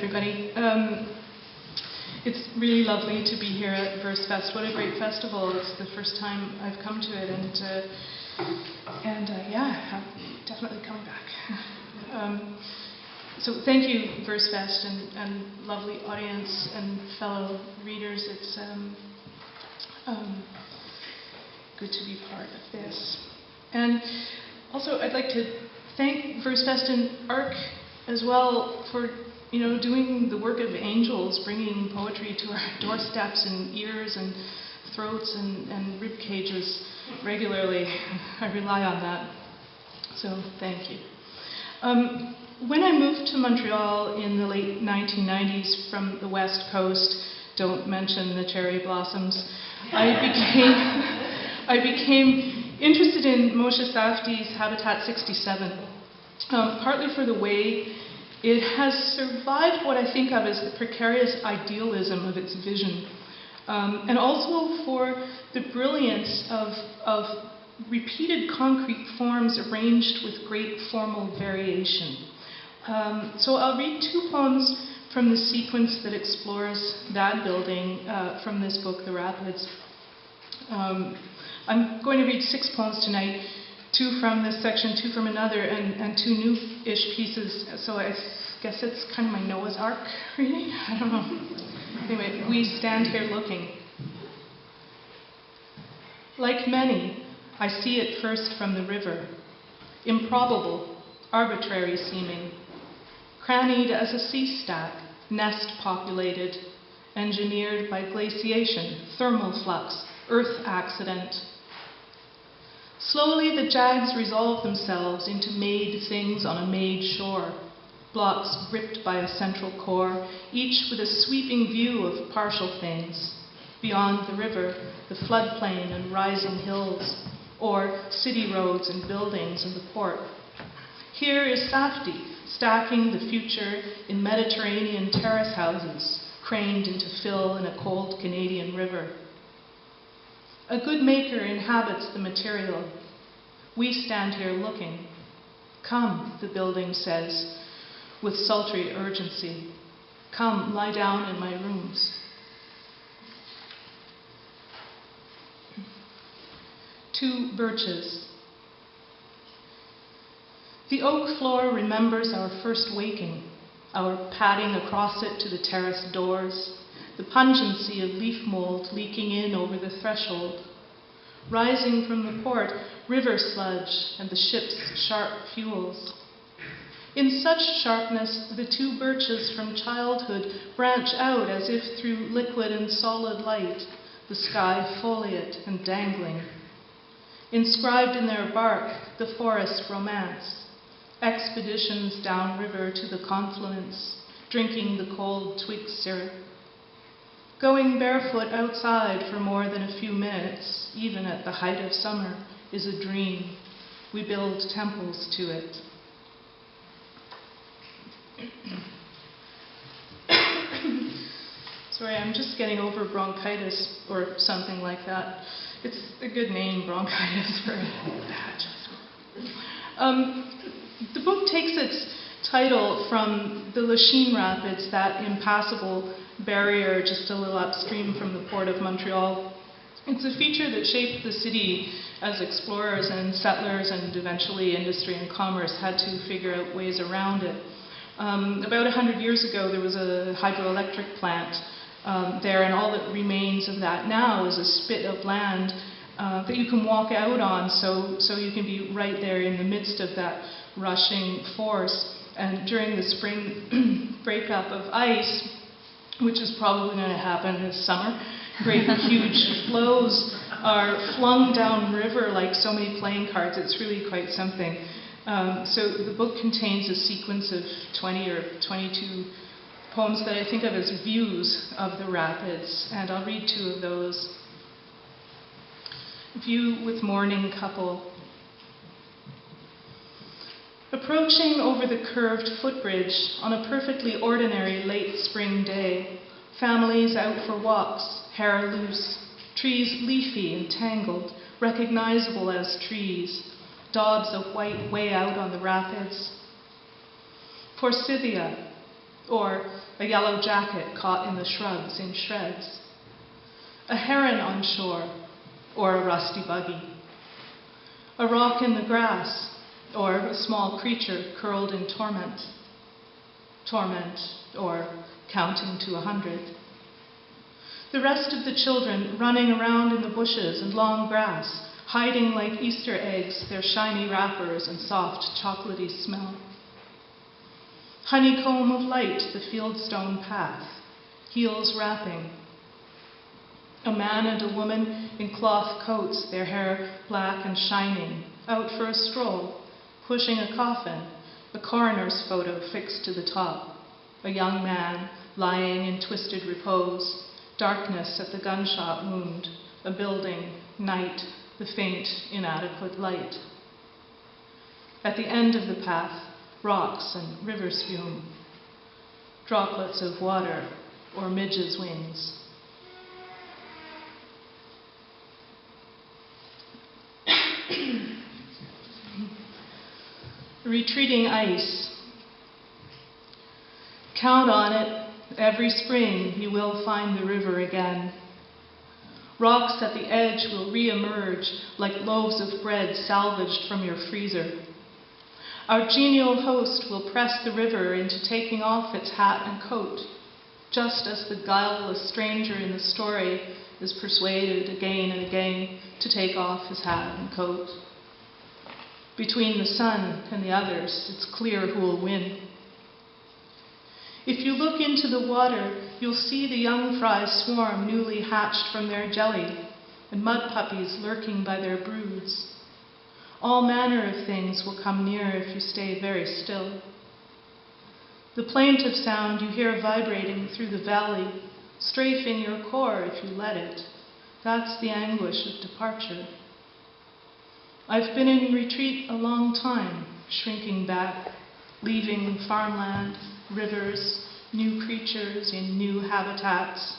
everybody. It's really lovely to be here at Versefest. What a great festival. It's the first time I've come to it, and yeah, I'm definitely coming back. So thank you, Versefest, and lovely audience and fellow readers. It's good to be part of this. And also, I'd like to thank Versefest and ARC as well for doing the work of angels, bringing poetry to our doorsteps and ears and throats and rib cages regularly. I rely on that. So thank you. When I moved to Montreal in the late 1990s from the West Coast, don't mention the cherry blossoms, I became interested in Moshe Safdie's Habitat 67, partly for the way it has survived what I think of as the precarious idealism of its vision, and also for the brilliance of repeated concrete forms arranged with great formal variation. So I'll read two poems from the sequence that explores that building from this book, The Rapids. I'm going to read 6 poems tonight, 2 from this section, 2 from another, and 2 new-ish pieces. So I guess it's kind of my Noah's Ark reading? I don't know. Anyway, we stand here looking. Like many, I see it first from the river. Improbable, arbitrary seeming. Crannied as a sea stack, nest populated, engineered by glaciation, thermal flux, earth accident. Slowly the jags resolve themselves into made things on a made shore, blocks gripped by a central core, each with a sweeping view of partial things. Beyond the river, the floodplain and rising hills, or city roads and buildings and the port. Here is Safdie, stacking the future in Mediterranean terrace houses, craned into fill in a cold Canadian river. A good maker inhabits the material. We stand here looking. Come, the building says, with sultry urgency. Come, lie down in my rooms. Two birches. The oak floor remembers our first waking, our padding across it to the terrace doors, the pungency of leaf mold leaking in over the threshold. Rising from the port, river sludge and the ship's sharp fuels. In such sharpness, the 2 birches from childhood branch out as if through liquid and solid light, the sky foliate and dangling. Inscribed in their bark, the forest romance, expeditions downriver to the confluence, drinking the cold twig syrup. Going barefoot outside for more than a few minutes, even at the height of summer, is a dream. We build temples to it. Sorry, I'm just getting over bronchitis or something like that. It's a good name, bronchitis, for that. The book takes its title from the Lachine Rapids, that impassable barrier just a little upstream from the port of Montreal. It's a feature that shaped the city as explorers and settlers and eventually industry and commerce had to figure out ways around it. About 100 years ago, there was a hydroelectric plant there, and all that remains of that now is a spit of land that you can walk out on, so you can be right there in the midst of that rushing force. And during the spring breakup of ice, which is probably going to happen this summer, great huge flows are flung downriver like so many playing cards. It's really quite something. So the book contains a sequence of 20 or 22 poems that I think of as views of the rapids, and I'll read 2 of those. View with morning couple. Approaching over the curved footbridge on a perfectly ordinary late spring day, families out for walks, hair loose, trees leafy and tangled, recognizable as trees, daubs of white way out on the rapids. Forsythia, or a yellow jacket caught in the shrubs in shreds, a heron on shore, or a rusty buggy, a rock in the grass, or a small creature curled in torment, or counting to 100. The rest of the children running around in the bushes and long grass, hiding like Easter eggs their shiny wrappers and soft chocolatey smell. Honeycomb of light, the fieldstone path, heels wrapping. A man and a woman in cloth coats, their hair black and shining, out for a stroll, pushing a coffin, a coroner's photo fixed to the top. A young man lying in twisted repose, darkness at the gunshot wound, a building, night, the faint, inadequate light. At the end of the path, rocks and river spume, droplets of water or midges' wings. Retreating ice. Count on it, every spring you will find the river again. Rocks at the edge will re-emerge like loaves of bread salvaged from your freezer. Our genial host will press the river into taking off its hat and coat, just as the guileless stranger in the story is persuaded again and again to take off his hat and coat. Between the sun and the others, it's clear who will win. If you look into the water, you'll see the young fries swarm newly hatched from their jelly, and mud puppies lurking by their broods. All manner of things will come near if you stay very still. The plaintive sound you hear vibrating through the valley, strafing your core if you let it, that's the anguish of departure. I've been in retreat a long time, shrinking back, leaving farmland, rivers, new creatures in new habitats.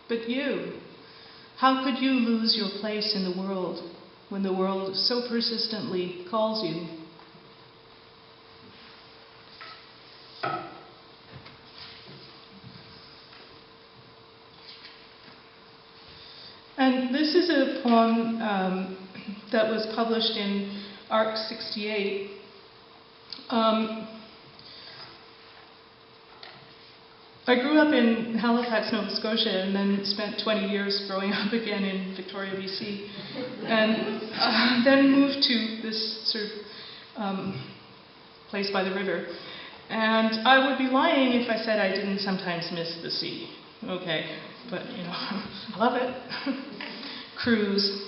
But you, how could you lose your place in the world when the world so persistently calls you? And this is a poem that was published in ARC 68. I grew up in Halifax, Nova Scotia, and then spent 20 years growing up again in Victoria, BC, and then moved to this sort of place by the river. And I would be lying if I said I didn't sometimes miss the sea. Okay, but you know, I love it. Cruise.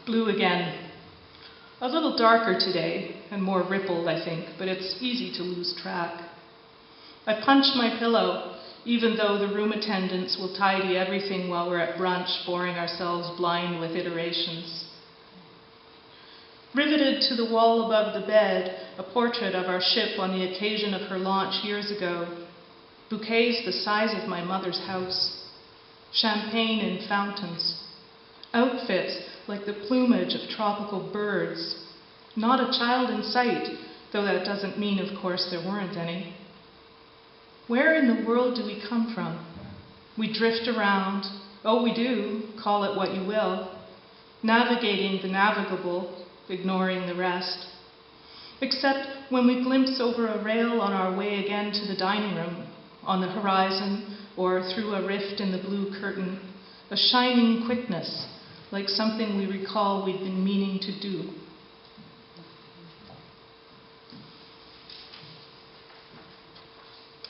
Blue again. A little darker today, and more rippled, I think, but it's easy to lose track. I punch my pillow, even though the room attendants will tidy everything while we're at brunch, boring ourselves blind with iterations. Riveted to the wall above the bed, a portrait of our ship on the occasion of her launch years ago. Bouquets the size of my mother's house. Champagne in fountains. Outfits like the plumage of tropical birds. Not a child in sight, though that doesn't mean, of course, there weren't any. Where in the world do we come from? We drift around, oh we do, call it what you will, navigating the navigable, ignoring the rest. Except when we glimpse over a rail on our way again to the dining room, on the horizon, or through a rift in the blue curtain, a shining quickness, like something we recall we'd been meaning to do.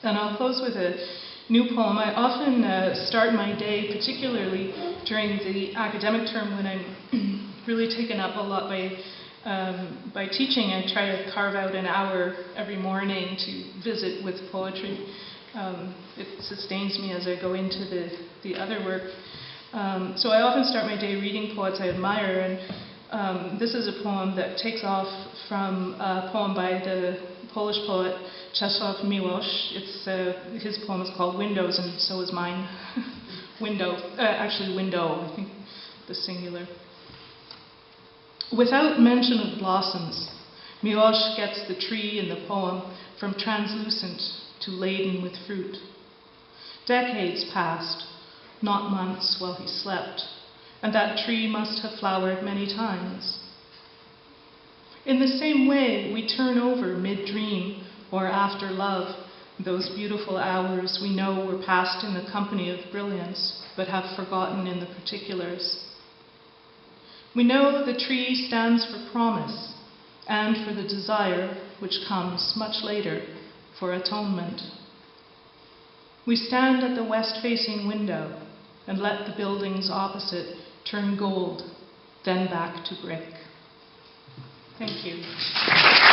And I'll close with a new poem. I often start my day, particularly during the academic term when I'm really taken up a lot by teaching. I try to carve out an hour every morning to visit with poetry. It sustains me as I go into the other work. So I often start my day reading poets I admire, and this is a poem that takes off from a poem by the Polish poet Czesław Miłosz. His poem is called Windows, and so is mine. Window, I think the singular. Without mention of blossoms, Miłosz gets the tree in the poem from translucent to laden with fruit. Decades passed, not months while he slept, and that tree must have flowered many times. In the same way, we turn over mid-dream or after love those beautiful hours we know were passed in the company of brilliance, but have forgotten in the particulars. We know the tree stands for promise and for the desire, which comes much later, for atonement. We stand at the west-facing window and let the buildings opposite turn gold, then back to brick. Thank you.